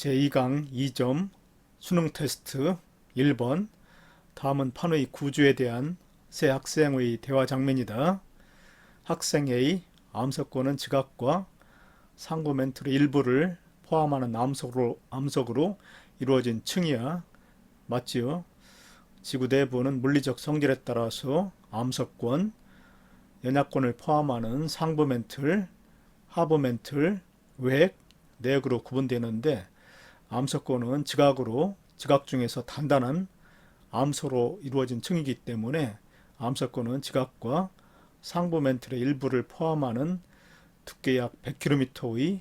제2강 2점 수능 테스트 1번. 다음은 판의 구조에 대한 세 학생의 대화 장면이다. 학생 A, 암석권은 지각과 상고 멘트의 일부를 포함하는 암석으로 이루어진 층이야. 맞지요? 지구 내부는 물리적 성질에 따라서 암석권, 연약권을 포함하는 상부 멘틀, 하부 멘틀, 외핵, 내핵으로 구분되는데 암석권은 지각 중에서 단단한 암소로 이루어진 층이기 때문에 암석권은 지각과 상부 멘틀의 일부를 포함하는 두께 약 100km의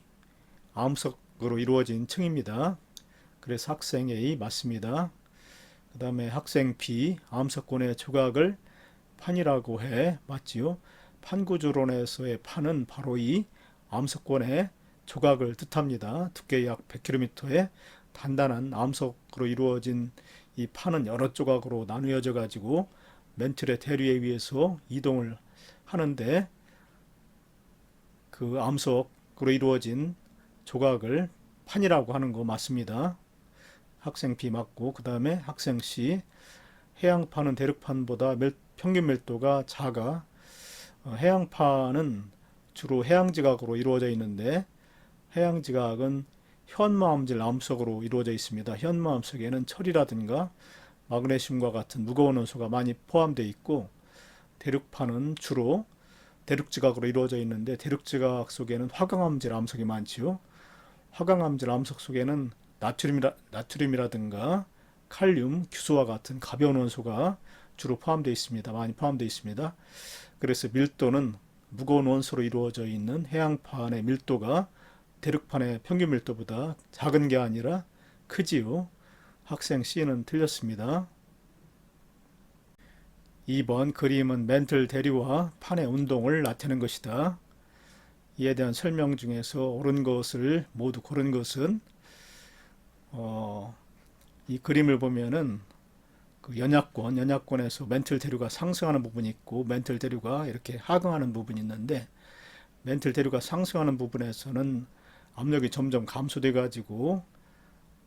암석으로 이루어진 층입니다. 그래서 학생 A 맞습니다. 그 다음에 학생 B, 암석권의 조각을 판이라고 해. 맞지요? 판구조론에서의 판은 바로 이 암석권의 조각을 뜻합니다. 두께 약 100km의 단단한 암석으로 이루어진 이 판은 여러 조각으로 나누어져 가지고 멘틀의 대류에 의해서 이동을 하는데 그 암석으로 이루어진 조각을 판이라고 하는 거 맞습니다. 학생 B 맞고, 그 다음에 학생 C, 해양판은 대륙판보다 평균 밀도가 작아. 해양판은 주로 해양지각으로 이루어져 있는데 해양지각은 현무암질 암석으로 이루어져 있습니다. 현무암 속에는 철이라든가 마그네슘과 같은 무거운 원소가 많이 포함되어 있고, 대륙판은 주로 대륙지각으로 이루어져 있는데 대륙지각 속에는 화강암질 암석이 많지요. 화강암질 암석 속에는 나트륨이라든가 칼륨, 규소와 같은 가벼운 원소가 주로 포함되어 있습니다. 많이 포함되어 있습니다. 그래서 밀도는 무거운 원소로 이루어져 있는 해양판의 밀도가 대륙판의 평균 밀도보다 작은 게 아니라 크지요. 학생 C는 틀렸습니다. 2번 그림은 멘틀 대류와 판의 운동을 나타내는 것이다. 이에 대한 설명 중에서 옳은 것을 모두 고른 것은 이 그림을 보면은 그 연약권에서 멘틀 대류가 상승하는 부분이 있고 멘틀 대류가 이렇게 하강하는 부분이 있는데, 멘틀 대류가 상승하는 부분에서는 압력이 점점 감소돼 가지고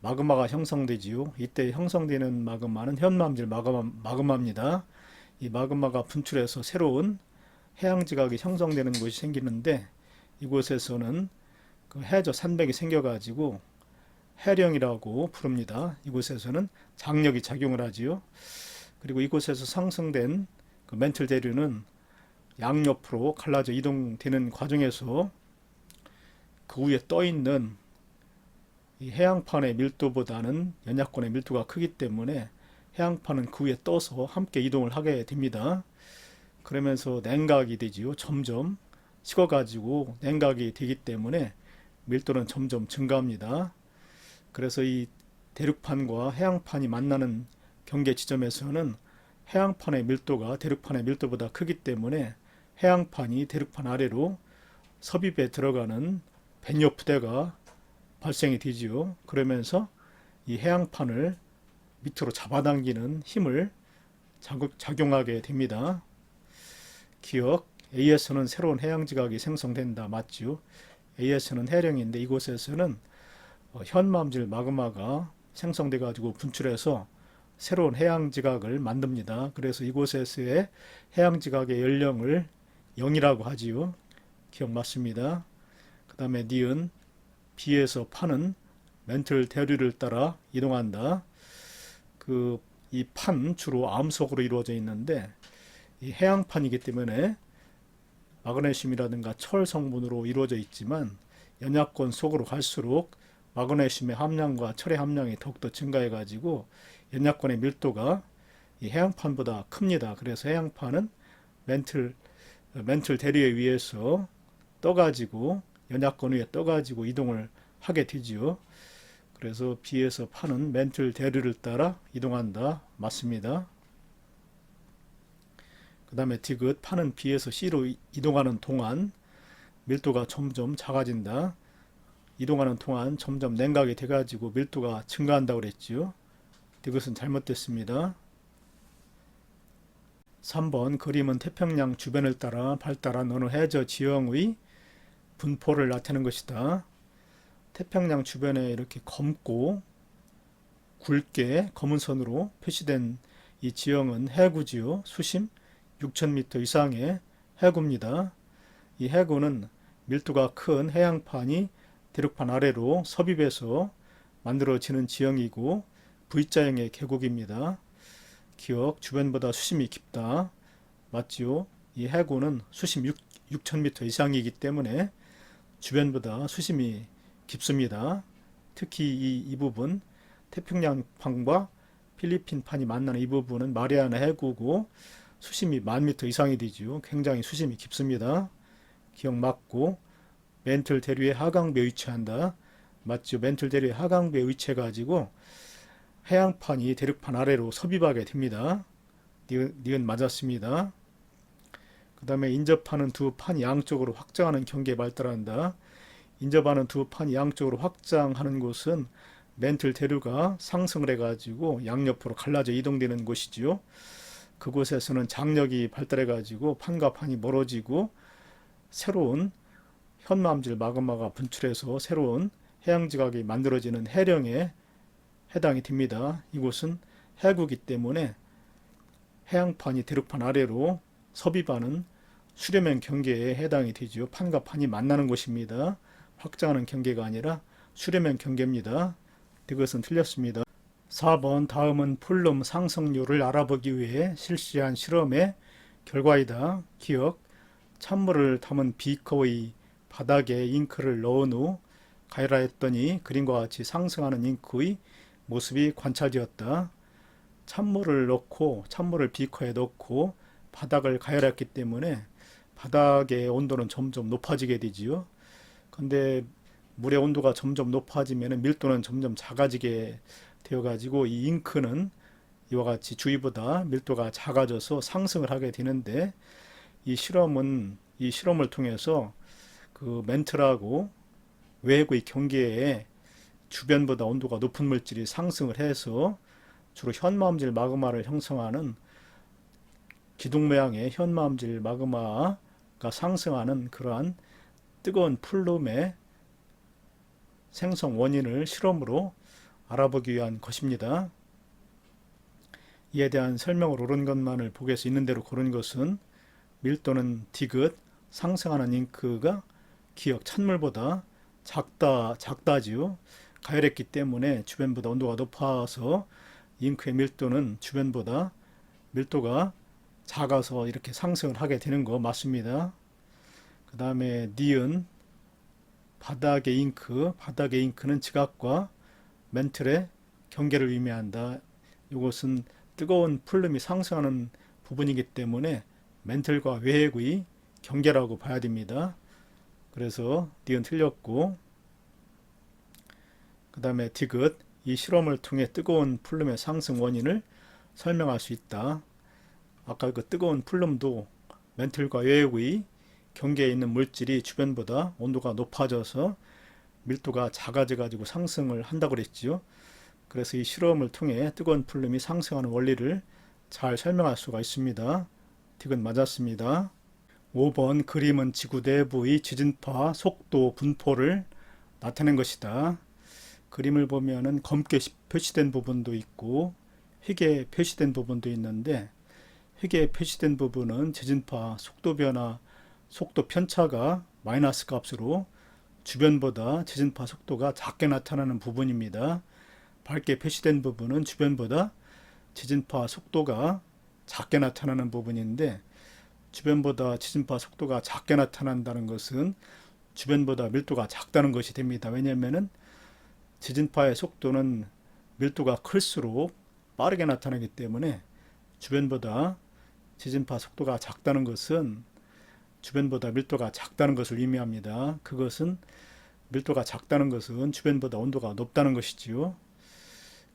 마그마가 형성되지요. 이때 형성되는 마그마는 현무암질 마그마입니다. 이 마그마가 분출해서 새로운 해양지각이 형성되는 곳이 생기는데 이곳에서는 그 해저 산맥이 생겨 가지고 해령이라고 부릅니다. 이곳에서는 장력이 작용을 하지요. 그리고 이곳에서 상승된 그 멘틀 대류는 양옆으로 갈라져 이동되는 과정에서 그 위에 떠 있는 이 해양판의 밀도보다는 연약권의 밀도가 크기 때문에 해양판은 그 위에 떠서 함께 이동을 하게 됩니다. 그러면서 냉각이 되지요. 점점 식어가지고 냉각이 되기 때문에 밀도는 점점 증가합니다. 그래서 이 대륙판과 해양판이 만나는 경계 지점에서는 해양판의 밀도가 대륙판의 밀도보다 크기 때문에 해양판이 대륙판 아래로 섭입에 들어가는 배뇨 부대가 발생이 되지요. 그러면서 이 해양판을 밑으로 잡아당기는 힘을 작용하게 됩니다. 기억, A에서는 새로운 해양지각이 생성된다. 맞지요? A에서는 해령인데 이곳에서는 현무암질 마그마가 생성돼 가지고 분출해서 새로운 해양지각을 만듭니다. 그래서 이곳에서의 해양지각의 연령을 0이라고 하지요. 기억 맞습니다. 그 다음에 니은, B에서 판은 멘틀 대류를 따라 이동한다. 이 판 주로 암석으로 이루어져 있는데 이 해양판이기 때문에 마그네슘이라든가 철 성분으로 이루어져 있지만 연약권 속으로 갈수록 마그네슘의 함량과 철의 함량이 더욱더 증가해 가지고 연약권의 밀도가 이 해양판보다 큽니다. 그래서 해양판은 멘틀 대류에 의해서 떠가지고 연약권 위에 떠가지고 이동을 하게 되지요. 그래서 B에서 판은 멘틀 대류를 따라 이동한다. 맞습니다. 그 다음에 디귿, 판은 B에서 C로 이동하는 동안 밀도가 점점 작아진다. 이동하는 동안 점점 냉각이 돼가지고 밀도가 증가한다고 그랬지요. 디귿은 잘못됐습니다. 3번 그림은 태평양 주변을 따라 발달한 어느 해저 지형의 분포를 나타내는 것이다. 태평양 주변에 이렇게 검고 굵게 검은 선으로 표시된 이 지형은 해구지요. 수심 6,000m 이상의 해구입니다. 이 해구는 밀도가 큰 해양판이 대륙판 아래로 섭입해서 만들어지는 지형이고 V자형의 계곡입니다. 기억, 주변보다 수심이 깊다. 맞지요? 이 해구는 수심 6,000m 이상이기 때문에 주변보다 수심이 깊습니다. 특히 이 부분 태평양판과 필리핀판이 만나는 이 부분은 마리아나 해구고 수심이 10,000m 이상이 되죠. 굉장히 수심이 깊습니다. 기억 맞고 멘틀 대류의 하강부에 위치한다. 맞죠? 멘틀 대류의 하강부에 위치해가지고 해양판이 대륙판 아래로 섭입하게 됩니다. 니은 맞았습니다. 그 다음에 인접하는 두 판 양쪽으로 확장하는 경계에 발달한다. 인접하는 두 판 양쪽으로 확장하는 곳은 멘틀 대류가 상승을 해가지고 양옆으로 갈라져 이동되는 곳이지요. 그곳에서는 장력이 발달해가지고 판과 판이 멀어지고 새로운 현마암질 마그마가 분출해서 새로운 해양지각이 만들어지는 해령에 해당이 됩니다. 이곳은 해구이기 때문에 해양판이 대륙판 아래로 섭입하는 수렴형 경계에 해당이 되죠. 판과 판이 만나는 곳입니다. 확장하는 경계가 아니라 수렴형 경계입니다. 이것은 틀렸습니다. 4번 다음은 플룸 상승률을 알아보기 위해 실시한 실험의 결과이다. 기억, 찬물을 담은 비커의 바닥에 잉크를 넣은 후 가열하였더니 그림과 같이 상승하는 잉크의 모습이 관찰되었다. 찬물을 비커에 넣고 바닥을 가열했기 때문에 바닥의 온도는 점점 높아지게 되지요. 근데 물의 온도가 점점 높아지면 밀도는 점점 작아지게 되어가지고 이 잉크는 이와 같이 주위보다 밀도가 작아져서 상승을 하게 되는데 이 실험을 통해서 그 멘틀하고 외부의 경계에 주변보다 온도가 높은 물질이 상승을 해서 주로 현마암질 마그마를 형성하는 기둥 모양의 현마암질 마그마가 상승하는 그러한 뜨거운 플룸의 생성 원인을 실험으로 알아보기 위한 것입니다. 이에 대한 설명을 옳은 것만을 보고서 있는 대로 고른 것은 밀도는 디귿, 상승하는 잉크가 기억 찬물보다 작다지요. 가열했기 때문에 주변보다 온도가 높아서 잉크의 밀도는 주변보다 밀도가 작아서 이렇게 상승을 하게 되는 거 맞습니다. 그 다음에 니은 바닥의 잉크는 지각과 멘틀의 경계를 의미한다. 이것은 뜨거운 플룸이 상승하는 부분이기 때문에 멘틀과 외핵의 경계라고 봐야 됩니다. 그래서 니은 틀렸고, 그 다음에 디귿, 이 실험을 통해 뜨거운 플룸의 상승 원인을 설명할 수 있다. 아까 그 뜨거운 플룸도 멘틀과 외핵의 경계에 있는 물질이 주변보다 온도가 높아져서 밀도가 작아져 가지고 상승을 한다고 그랬지요. 그래서 이 실험을 통해 뜨거운 플룸이 상승하는 원리를 잘 설명할 수가 있습니다. 디귿 맞았습니다. 5번 그림은 지구 내부의 지진파 속도 분포를 나타낸 것이다. 그림을 보면은 검게 표시된 부분도 있고 희게 표시된 부분도 있는데 희게 표시된 부분은 지진파 속도 변화, 속도 편차가 마이너스 값으로 주변보다 지진파 속도가 작게 나타나는 부분입니다. 밝게 표시된 부분은 주변보다 지진파 속도가 작게 나타나는 부분인데 주변보다 지진파 속도가 작게 나타난다는 것은 주변보다 밀도가 작다는 것이 됩니다. 왜냐하면 지진파의 속도는 밀도가 클수록 빠르게 나타나기 때문에 주변보다 지진파 속도가 작다는 것은 주변보다 밀도가 작다는 것을 의미합니다. 그것은 밀도가 작다는 것은 주변보다 온도가 높다는 것이지요.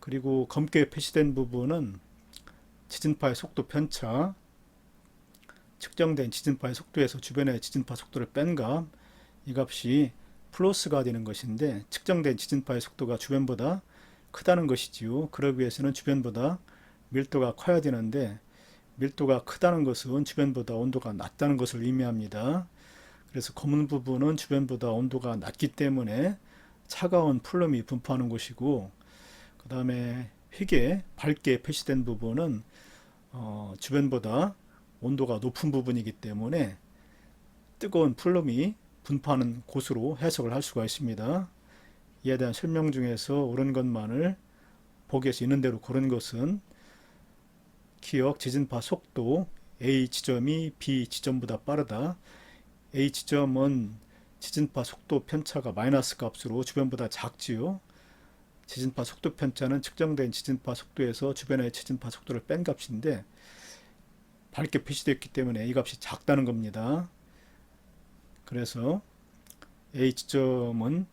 그리고 검게 표시된 부분은 지진파의 속도 편차, 측정된 지진파의 속도에서 주변의 지진파 속도를 뺀 값, 이 값이 플러스가 되는 것인데 측정된 지진파의 속도가 주변보다 크다는 것이지요. 그러기 위해서는 주변보다 밀도가 커야 되는데 밀도가 크다는 것은 주변보다 온도가 낮다는 것을 의미합니다. 그래서 검은 부분은 주변보다 온도가 낮기 때문에 차가운 플룸이 분포하는 곳이고, 그 다음에 휘게 밝게 표시된 부분은 주변보다 온도가 높은 부분이기 때문에 뜨거운 플룸이 분포하는 곳으로 해석을 할 수가 있습니다. 이에 대한 설명 중에서 옳은 것만을 보기에서 있는 대로 고른 것은 기억 지진파 속도 A 지점이 B 지점보다 빠르다. A 지점은 지진파 속도 편차가 마이너스 값으로 주변보다 작지요. 지진파 속도 편차는 측정된 지진파 속도에서 주변의 지진파 속도를 뺀 값인데 밝게 표시되었기 때문에 이 값이 작다는 겁니다. 그래서 A 지점은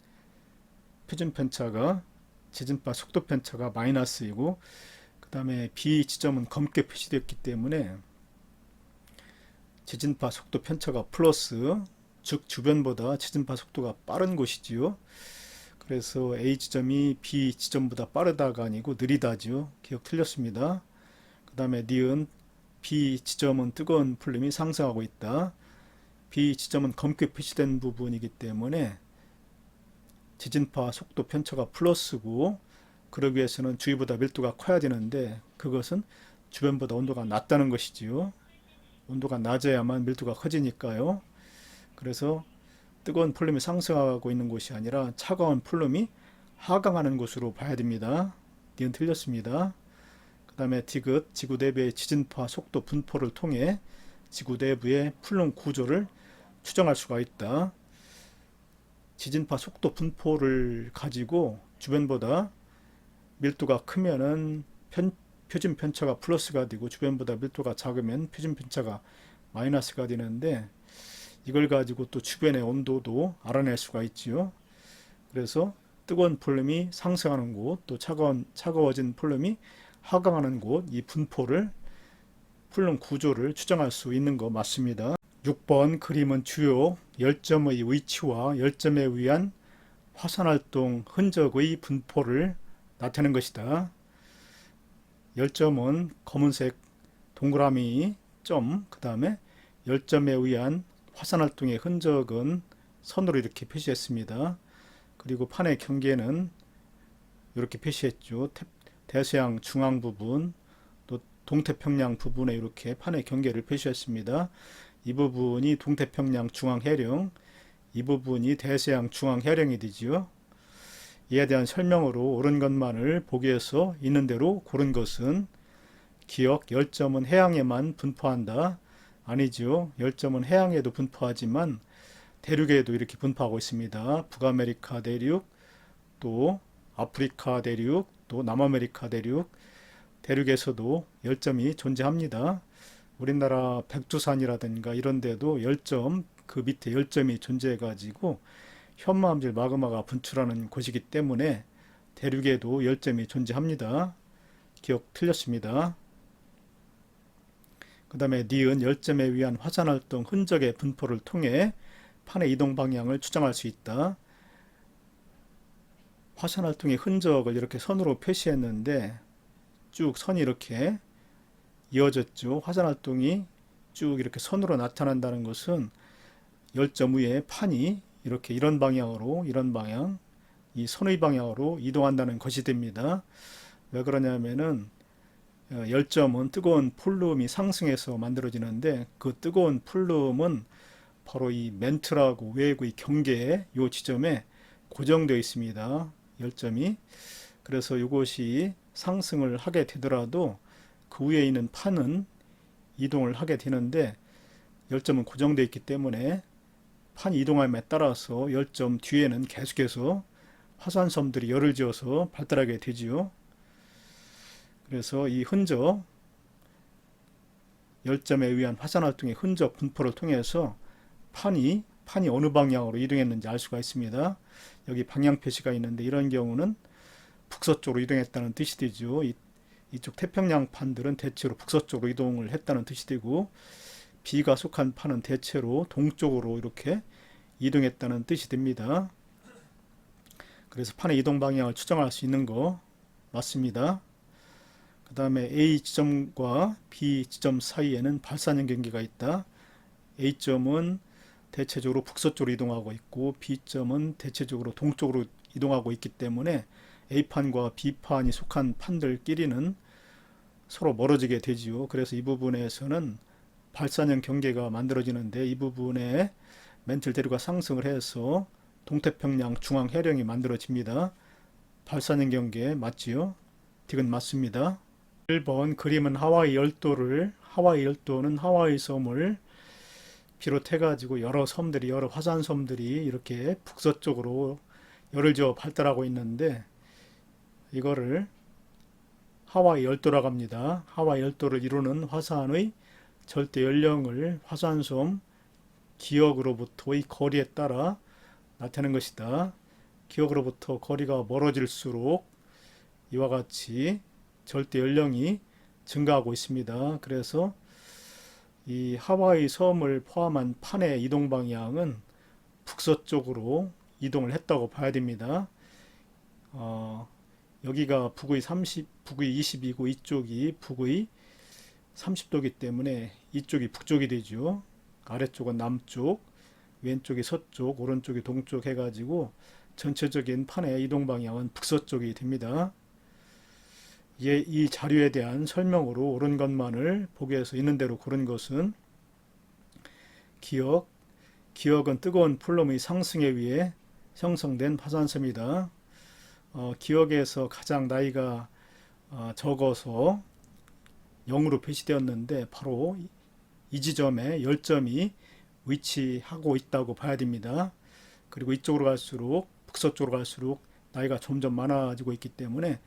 표준 편차가 지진파 속도 편차가 마이너스이고, 그 다음에 B 지점은 검게 표시되었기 때문에 지진파 속도 편차가 플러스, 즉 주변보다 지진파 속도가 빠른 곳이지요. 그래서 A 지점이 B 지점보다 빠르다가 아니고 느리다지요. 기억 틀렸습니다. 그 다음에 니은 B 지점은 뜨거운 플룸이 상승하고 있다. B 지점은 검게 표시된 부분이기 때문에 지진파 속도 편차가 플러스고, 그러기 위해서는 주위보다 밀도가 커야 되는데 그것은 주변보다 온도가 낮다는 것이지요. 온도가 낮아야만 밀도가 커지니까요. 그래서 뜨거운 플룸이 상승하고 있는 곳이 아니라 차가운 플룸이 하강하는 곳으로 봐야 됩니다. 니은 틀렸습니다. 그 다음에 디귿 지구 내부의 지진파 속도 분포를 통해 지구 내부의 플룸 구조를 추정할 수가 있다. 지진파 속도 분포를 가지고 주변보다 밀도가 크면은 표준 편차가 플러스가 되고 주변보다 밀도가 작으면 표준 편차가 마이너스가 되는데, 이걸 가지고 또 주변의 온도도 알아낼 수가 있지요. 그래서 뜨거운 플룸이 상승하는 곳, 또 차가워진 플룸이 하강하는 곳, 이 분포를 플룸 구조를 추정할 수 있는 거 맞습니다. 6번 그림은 주요 열점의 위치와 열점에 의한 화산활동 흔적의 분포를 나타내는 것이다. 열점은 검은색 동그라미 점, 그 다음에 열점에 의한 화산활동의 흔적은 선으로 이렇게 표시했습니다. 그리고 판의 경계는 이렇게 표시했죠. 대서양 중앙 부분, 또 동태평양 부분에 이렇게 판의 경계를 표시했습니다. 이 부분이 동태평양 중앙해령, 이 부분이 대서양 중앙해령이 되지요. 이에 대한 설명으로 옳은 것만을 보기에서 있는 대로 고른 것은 기억 열점은 해양에만 분포한다. 아니지요. 열점은 해양에도 분포하지만 대륙에도 이렇게 분포하고 있습니다. 북아메리카 대륙, 또 아프리카 대륙, 또 남아메리카 대륙, 대륙에서도 열점이 존재합니다. 우리나라 백두산이라든가 이런 데도 열점, 그 밑에 열점이 존재해 가지고 현무암질 마그마가 분출하는 곳이기 때문에 대륙에도 열점이 존재합니다. 기억 틀렸습니다. 그 다음에 니은 열점에 의한 화산활동 흔적의 분포를 통해 판의 이동 방향을 추정할 수 있다. 화산활동의 흔적을 이렇게 선으로 표시했는데 쭉 선이 이렇게 이어졌죠. 화산활동이 쭉 이렇게 선으로 나타난다는 것은 열점 위에 판이 이렇게 이런 방향으로, 이런 방향, 이 선의 방향으로 이동한다는 것이 됩니다. 왜 그러냐면은 열점은 뜨거운 플룸이 상승해서 만들어지는데 그 뜨거운 플룸은 바로 이 멘트라고 외부의 경계에 이 지점에 고정되어 있습니다. 열점이. 그래서 이것이 상승을 하게 되더라도 그 위에 있는 판은 이동을 하게 되는데 열점은 고정되어 있기 때문에 판이 이동함에 따라서 열점 뒤에는 계속해서 화산섬들이 열을 지어서 발달하게 되지요. 그래서 이 흔적, 열점에 의한 화산활동의 흔적 분포를 통해서 판이 어느 방향으로 이동했는지 알 수가 있습니다. 여기 방향 표시가 있는데 이런 경우는 북서쪽으로 이동했다는 뜻이 되죠. 이쪽 태평양 판들은 대체로 북서쪽으로 이동을 했다는 뜻이 되고, B가 속한 판은 대체로 동쪽으로 이렇게 이동했다는 뜻이 됩니다. 그래서 판의 이동 방향을 추정할 수 있는 거 맞습니다. 그 다음에 A 지점과 B 지점 사이에는 발산형 경계가 있다. A점은 대체적으로 북서쪽으로 이동하고 있고 B점은 대체적으로 동쪽으로 이동하고 있기 때문에 A판과 B판이 속한 판들끼리는 서로 멀어지게 되지요. 그래서 이 부분에서는 발산형 경계가 만들어지는데, 이 부분에 멘틀 대류가 상승을 해서 동태평양 중앙 해령이 만들어집니다. 발산형 경계 맞지요? 디귿 맞습니다. 1번 그림은 하와이 열도를, 하와이 열도는 하와이 섬을 비롯해가지고 여러 섬들이, 여러 화산섬들이 이렇게 북서쪽으로 열을 지어 발달하고 있는데, 이거를 하와이 열도라고 합니다. 하와이 열도를 이루는 화산의 절대 연령을 화산섬 기역으로부터의 거리에 따라 나타내는 것이다. 기역으로부터 거리가 멀어질수록 이와 같이 절대 연령이 증가하고 있습니다. 그래서 이 하와이 섬을 포함한 판의 이동 방향은 북서쪽으로 이동을 했다고 봐야 됩니다. 여기가 북의 22고 이쪽이 북의 30도이기 때문에 이쪽이 북쪽이 되죠. 아래쪽은 남쪽, 왼쪽이 서쪽, 오른쪽이 동쪽 해가지고 전체적인 판의 이동 방향은 북서쪽이 됩니다. 이 자료에 대한 설명으로 옳은 것만을 보기에서 있는 대로 고른 것은 기역은 뜨거운 플룸의 상승에 의해 형성된 화산섬이다. 기역에서 가장 나이가 적어서 0으로 표시되었는데 바로 이 지점에 열점이 위치하고 있다고 봐야 됩니다. 그리고 이쪽으로 갈수록, 북서쪽으로 갈수록 나이가 점점 많아지고 있기 때문에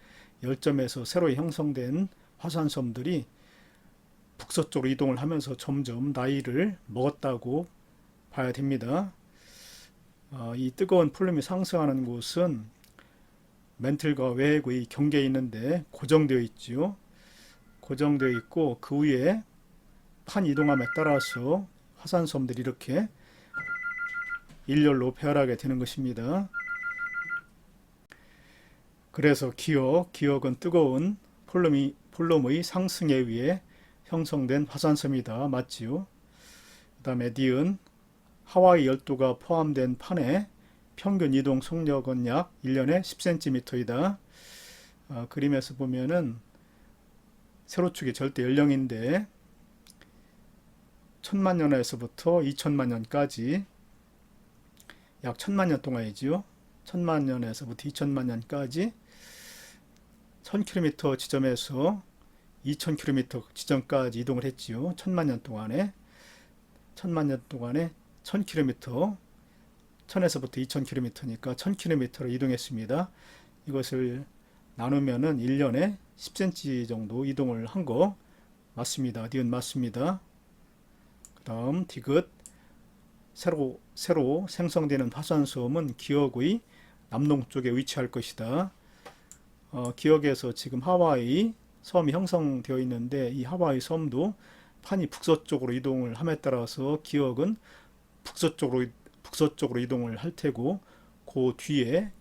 열점에서 새로 형성된 화산섬들이 북서쪽으로 이동을 하면서 점점 나이를 먹었다고 봐야 됩니다. 이 뜨거운 플룸이 상승하는 곳은 멘틀과 외핵의 경계에 있는데 고정되어 있지요. 고정되어 있고 그 위에 판 이동함에 따라서 화산섬들이 이렇게 일렬로 배열하게 되는 것입니다. 그래서 기역은 뜨거운 플룸의 상승에 의해 형성된 화산섬이다. 맞지요? 그 다음에 니은 하와이 열도가 포함된 판의 평균 이동 속력은 약 1년에 10cm이다. 그림에서 보면은 세로축이 절대 연령인데 1000만년에서부터 2000만년까지 약 1000만년 동안이지요. 1000만년에서부터 2000만년까지 1000km 지점에서 2000km 지점까지 이동을 했지요. 1000만년 동안에 1000km 1000에서부터 2000km니까 1000km로 이동했습니다. 이것을 나누면은 1년에 10cm 정도 이동을 한 거 맞습니다. 니은 맞습니다. 그 다음 디귿 새로 생성되는 화산섬은 기역의 남동쪽에 위치할 것이다. 기역에서 지금 하와이 섬이 형성되어 있는데 이 하와이 섬도 판이 북서쪽으로 이동을 함에 따라서 기역은 북서쪽으로 이동을 할 테고 그 뒤에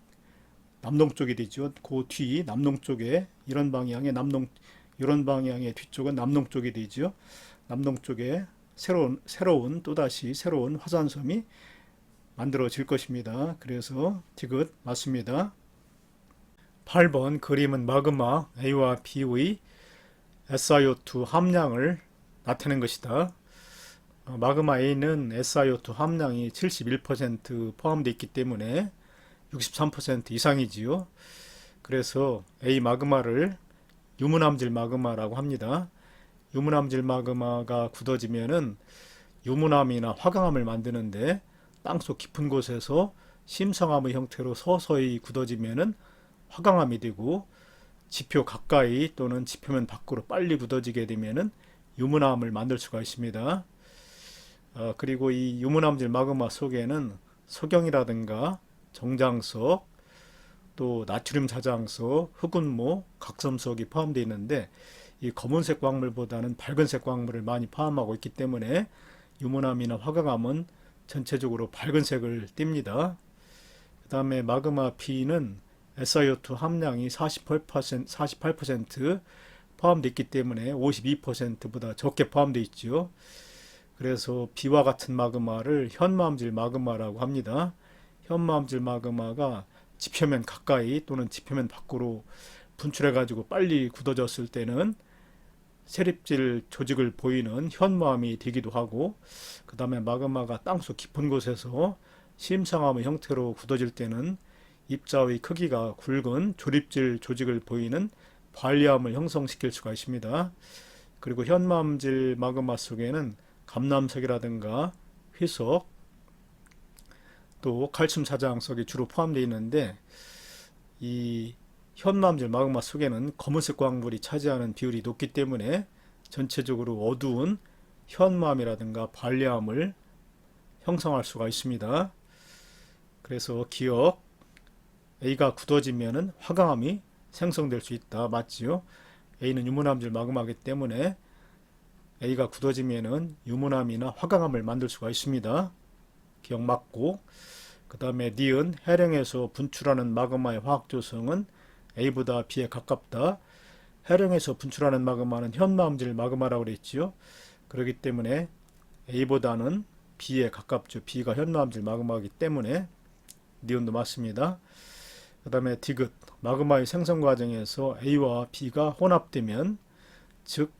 남동쪽이 되죠. 그 뒤 남동쪽에 이런 방향의 뒤쪽은 남동쪽이 되죠. 남동쪽에 또다시 새로운 화산섬이 만들어질 것입니다. 그래서 디귿 맞습니다. 8번 그림은 마그마 A와 B의 SiO2 함량을 나타낸 것이다. 마그마 A는 SiO2 함량이 71% 포함되어 있기 때문에 63% 이상이지요. 그래서 A 마그마를 유문암질 마그마라고 합니다. 유문암질 마그마가 굳어지면은 유문암이나 화강암을 만드는데 땅속 깊은 곳에서 심성암의 형태로 서서히 굳어지면은 화강암이 되고 지표 가까이 또는 지표면 밖으로 빨리 굳어지게 되면은 유문암을 만들 수가 있습니다. 그리고 이 유문암질 마그마 속에는 석영이라든가 정장석, 또 나트륨 자장석, 흑운모, 각섬석이 포함되어 있는데 이 검은색 광물보다는 밝은색 광물을 많이 포함하고 있기 때문에 유문암이나 화강암은 전체적으로 밝은 색을 띱니다. 그 다음에 마그마 B는 SiO2 함량이 48% 포함되어 있기 때문에 52%보다 적게 포함되어 있죠. 그래서 B와 같은 마그마를 현무암질 마그마라고 합니다. 현무암질 마그마가 지표면 가까이 또는 지표면 밖으로 분출해 가지고 빨리 굳어졌을 때는 세립질 조직을 보이는 현무암이 되기도 하고, 그 다음에 마그마가 땅속 깊은 곳에서 심상암의 형태로 굳어질 때는 입자의 크기가 굵은 조립질 조직을 보이는 관리암을 형성시킬 수가 있습니다. 그리고 현무암질 마그마 속에는 감남석이라든가 희석, 또 칼슘 사장석이 주로 포함되어 있는데, 이 현무암질 마그마 속에는 검은색 광물이 차지하는 비율이 높기 때문에 전체적으로 어두운 현무암이라든가 관리암을 형성할 수가 있습니다. 그래서 기억, A가 굳어지면 화강암이 생성될 수 있다. 맞지요? A는 유문암질 마그마이기 때문에 A가 굳어지면 유문암이나 화강암을 만들 수가 있습니다. 기억 맞고, 그 다음에 D은 해령에서 분출하는 마그마의 화학 조성은 A보다 B에 가깝다. 해령에서 분출하는 마그마는 현무암질 마그마라고 그랬지요. 그렇기 때문에 A보다는 B에 가깝죠. B가 현무암질 마그마이기 때문에 니은도 맞습니다. 그 다음에 디귿, 마그마의 생성 과정에서 A와 B가 혼합되면, 즉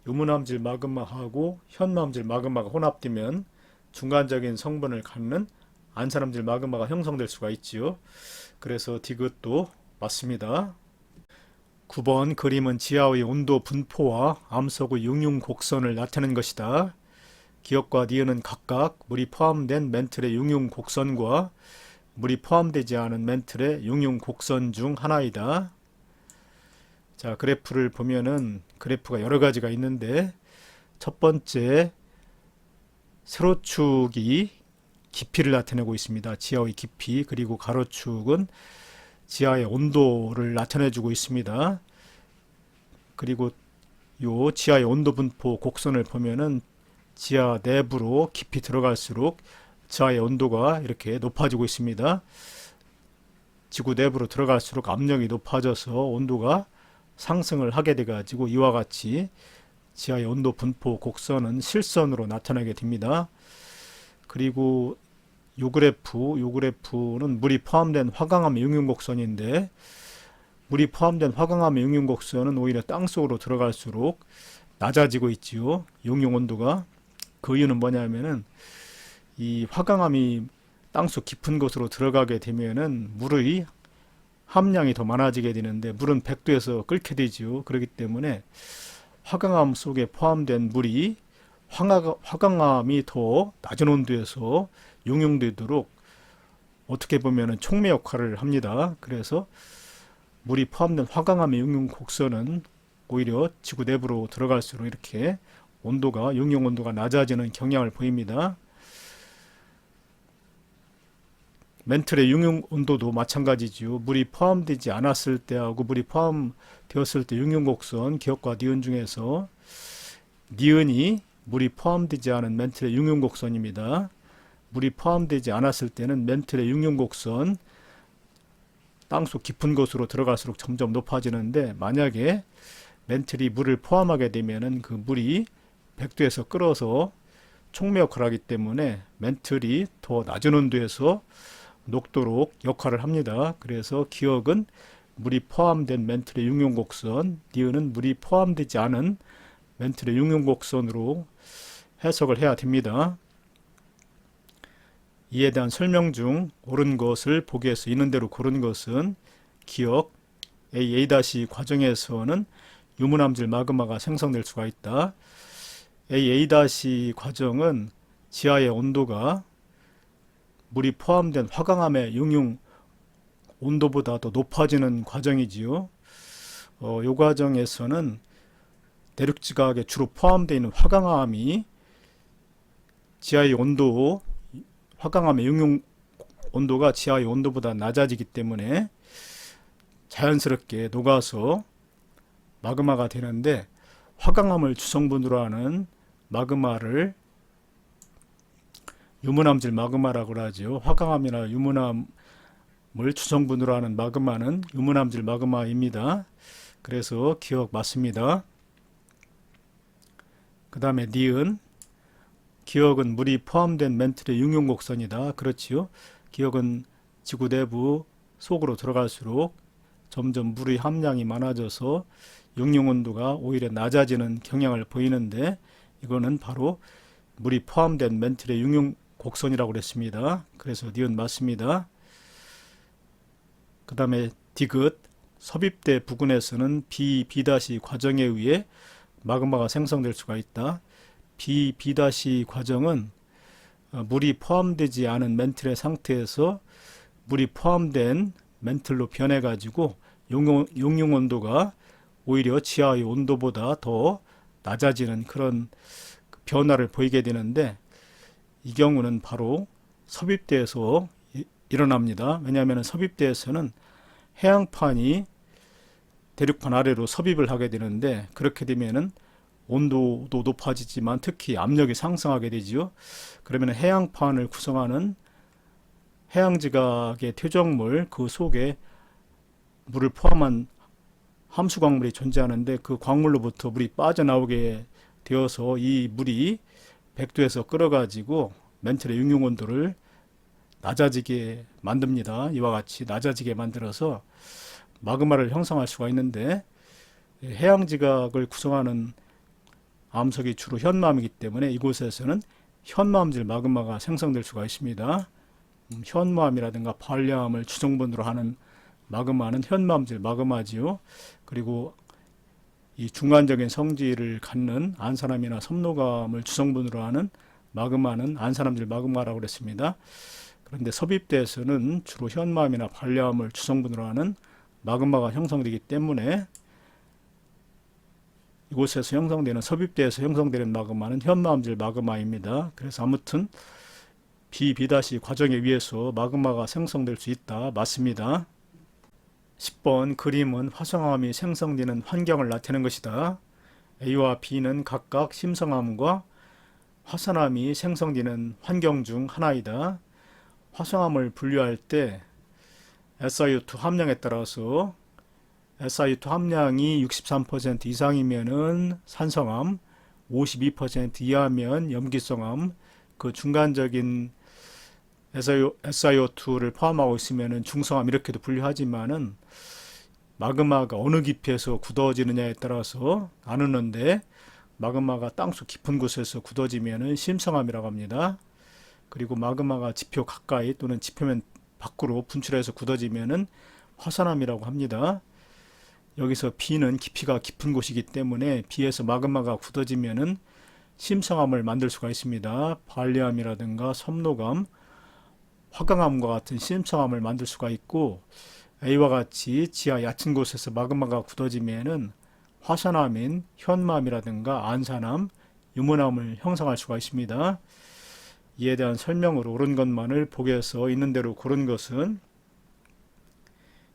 유문암질 마그마하고 현무암질 마그마가 혼합되면 중간적인 성분을 갖는 안산암질 마그마가 형성될 수가 있지요. 그래서 디귿도 맞습니다. 9번 그림은 지하의 온도 분포와 암석의 융융곡선을 나타낸 것이다. 기억과 니은은 각각 물이 포함된 멘틀의 융융곡선과 물이 포함되지 않은 멘틀의 융융곡선 중 하나이다. 자, 그래프를 보면은 그래프가 여러 가지가 있는데, 첫 번째 세로축이 깊이를 나타내고 있습니다. 지하의 깊이. 그리고 가로축은 지하의 온도를 나타내주고 있습니다. 그리고 요 지하의 온도 분포 곡선을 보면은 지하 내부로 깊이 들어갈수록 지하의 온도가 이렇게 높아지고 있습니다. 지구 내부로 들어갈수록 압력이 높아져서 온도가 상승을 하게 돼 가지고 이와 같이 지하의 온도 분포 곡선은 실선으로 나타나게 됩니다. 그리고 요 그래프는 물이 포함된 화강암의 융융곡선인데, 물이 포함된 화강암의 융융곡선은 오히려 땅속으로 들어갈수록 낮아지고 있지요. 융융 온도가. 그 이유는 뭐냐면은 이 화강암이 땅속 깊은 곳으로 들어가게 되면은 물의 함량이 더 많아지게 되는데, 물은 100도에서 끓게 되지요. 그렇기 때문에 화강암 속에 포함된 물이 화강암이 더 낮은 온도에서 용융되도록 어떻게 보면 촉매 역할을 합니다. 그래서 물이 포함된 화강암의 용융 곡선은 오히려 지구 내부로 들어갈수록 이렇게 온도가, 용융 온도가 낮아지는 경향을 보입니다. 멘틀의 용융 온도도 마찬가지지요. 물이 포함되지 않았을 때하고 물이 포함되었을 때 용융 곡선, 기억과 니은 중에서 니은이 물이 포함되지 않은 멘틀의 용융 곡선입니다. 물이 포함되지 않았을 때는 멘틀의 융융 곡선, 땅속 깊은 곳으로 들어갈수록 점점 높아지는데, 만약에 멘틀이 물을 포함하게 되면은 그 물이 100도에서 끓어서 촉매 역할을 하기 때문에 멘틀이 더 낮은 온도에서 녹도록 역할을 합니다. 그래서 기억은 물이 포함된 멘틀의 융융 곡선, 니은은 물이 포함되지 않은 멘틀의 융융 곡선으로 해석을 해야 됩니다. 이에 대한 설명 중 옳은 것을 보기에서 있는 대로 고른 것은, 기억, A 과정에서는 유문암질 마그마가 생성될 수가 있다. A 과정은 지하의 온도가 물이 포함된 화강암의 융융 온도보다 더 높아지는 과정이지요. 이 과정에서는 대륙지각에 주로 포함되어 있는 화강암이 지하의 온도, 화강암의 융융 온도가 지하의 온도보다 낮아지기 때문에 자연스럽게 녹아서 마그마가 되는데, 화강암을 주성분으로 하는 마그마를 유문암질 마그마라고 하죠. 화강암이나 유문암을 주성분으로 하는 마그마는 유문암질 마그마입니다. 그래서 기억 맞습니다. 그 다음에 니은, 기억은 물이 포함된 멘틀의 융융곡선이다. 그렇지요. 기억은 지구 내부 속으로 들어갈수록 점점 물의 함량이 많아져서 육융 온도가 오히려 낮아지는 경향을 보이는데, 이거는 바로 물이 포함된 멘틀의 육융 곡선이라고 그랬습니다. 그래서 니은 맞습니다. 그 다음에 디귿, 섭입대 부근에서는 B 과정에 의해 마그마가 생성될 수가 있다. B 과정은 물이 포함되지 않은 멘틀의 상태에서 물이 포함된 멘틀로 변해가지고 용융 온도가 오히려 지하의 온도보다 더 낮아지는 그런 변화를 보이게 되는데, 이 경우는 바로 섭입대에서 일어납니다. 왜냐하면 섭입대에서는 해양판이 대륙판 아래로 섭입을 하게 되는데, 그렇게 되면은 온도도 높아지지만 특히 압력이 상승하게 되지요. 그러면 해양판을 구성하는 해양지각의 퇴적물 그 속에 물을 포함한 함수 광물이 존재하는데, 그 광물로부터 물이 빠져나오게 되어서 이 물이 100도에서 끓어가지고 멘틀의 육융 온도를 낮아지게 만듭니다. 이와 같이 낮아지게 만들어서 마그마를 형성할 수가 있는데, 해양지각을 구성하는 암석이 주로 현마암이기 때문에 이곳에서는 현마암질 마그마가 생성될 수가 있습니다. 현마암이라든가 발리암을 주성분으로 하는 마그마는 현마암질 마그마지요. 그리고 이 중간적인 성질을 갖는 안산암이나 섭노감을 주성분으로 하는 마그마는 안산암질 마그마라고 그랬습니다. 그런데 섭입대에서는 주로 현마암이나 발리암을 주성분으로 하는 마그마가 형성되기 때문에 이곳에서 형성되는, 섭입대에서 형성되는 마그마는 현마암질 마그마입니다. 그래서 아무튼 B 과정에 의해서 마그마가 생성될 수 있다. 맞습니다. 10번 그림은 화성암이 생성되는 환경을 나타내는 것이다. A와 B는 각각 심성암과 화산암이 생성되는 환경 중 하나이다. 화성암을 분류할 때 SiO2 함량에 따라서 SiO2 함량이 63% 이상이면은 산성암, 52% 이하면 염기성암, 그 중간적인 SiO2를 포함하고 있으면은 중성암 이렇게도 분류하지만은 마그마가 어느 깊이에서 굳어지느냐에 따라서 나누는데, 마그마가 땅속 깊은 곳에서 굳어지면은 심성암이라고 합니다. 그리고 마그마가 지표 가까이 또는 지표면 밖으로 분출해서 굳어지면은 화산암이라고 합니다. 여기서 B는 깊이가 깊은 곳이기 때문에 B에서 마그마가 굳어지면은 심성암을 만들 수가 있습니다. 발리암이라든가 섭노감, 화강암과 같은 심성암을 만들 수가 있고, A와 같이 지하 얕은 곳에서 마그마가 굳어지면은 화산암인 현마암이라든가 안산암, 유문암을 형성할 수가 있습니다. 이에 대한 설명으로 옳은 것만을 보기에서 있는 대로 고른 것은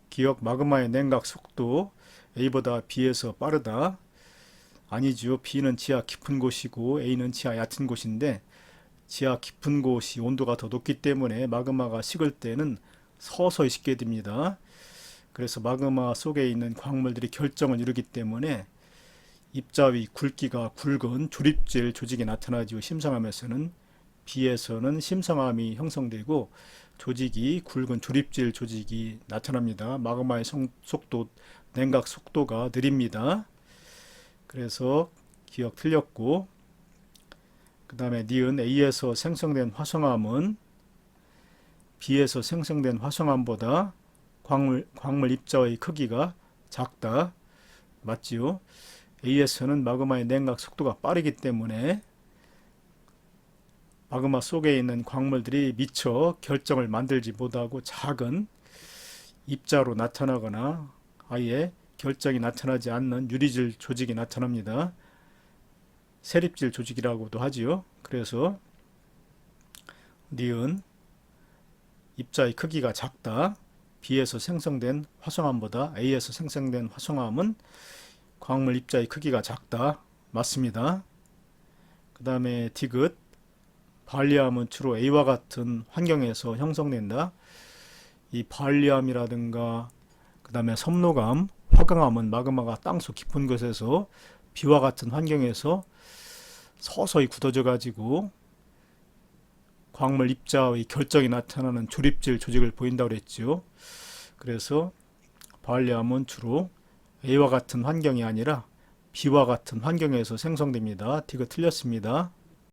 기억 마그마의 냉각 속도 A보다 B에서 빠르다. 아니죠. B는 지하 깊은 곳이고 A는 지하 얕은 곳인데, 지하 깊은 곳이 온도가 더 높기 때문에 마그마가 식을 때는 서서히 식게 됩니다. 그래서 마그마 속에 있는 광물들이 결정을 이루기 때문에 입자 위 굵기가 굵은 조립질 조직이 나타나죠. 심성암에서는. B에서는 심성암이 형성되고 조직이 굵은 조립질 조직이 나타납니다. 마그마의 속도, 냉각 속도가 느립니다. 그래서 기억 틀렸고, 그 다음에 니은 A에서 생성된 화성암은 B에서 생성된 화성암보다 광물 입자의 크기가 작다. 맞지요? A에서는 마그마의 냉각 속도가 빠르기 때문에 마그마 속에 있는 광물들이 미처 결정을 만들지 못하고 작은 입자로 나타나거나 아예 결정이 나타나지 않는 유리질 조직이 나타납니다. 세립질 조직이라고도 하지요. 그래서 니은 입자의 크기가 작다. B에서 생성된 화성암보다 A에서 생성된 화성암은 광물 입자의 크기가 작다. 맞습니다. 그 다음에 디귿 발리암은 주로 A와 같은 환경에서 형성된다. 이 발리암이라든가 그 다음에 섭노감, 화강암은 마그마가 땅속 깊은 곳에서 B와 같은 환경에서 서서히 굳어져 가지고 광물 입자의 결정이 나타나는 조립질 조직을 보인다고 그랬죠. 그래서 바알리암은 주로 A와 같은 환경이 아니라 B와 같은 환경에서 생성됩니다. D가 틀렸습니다.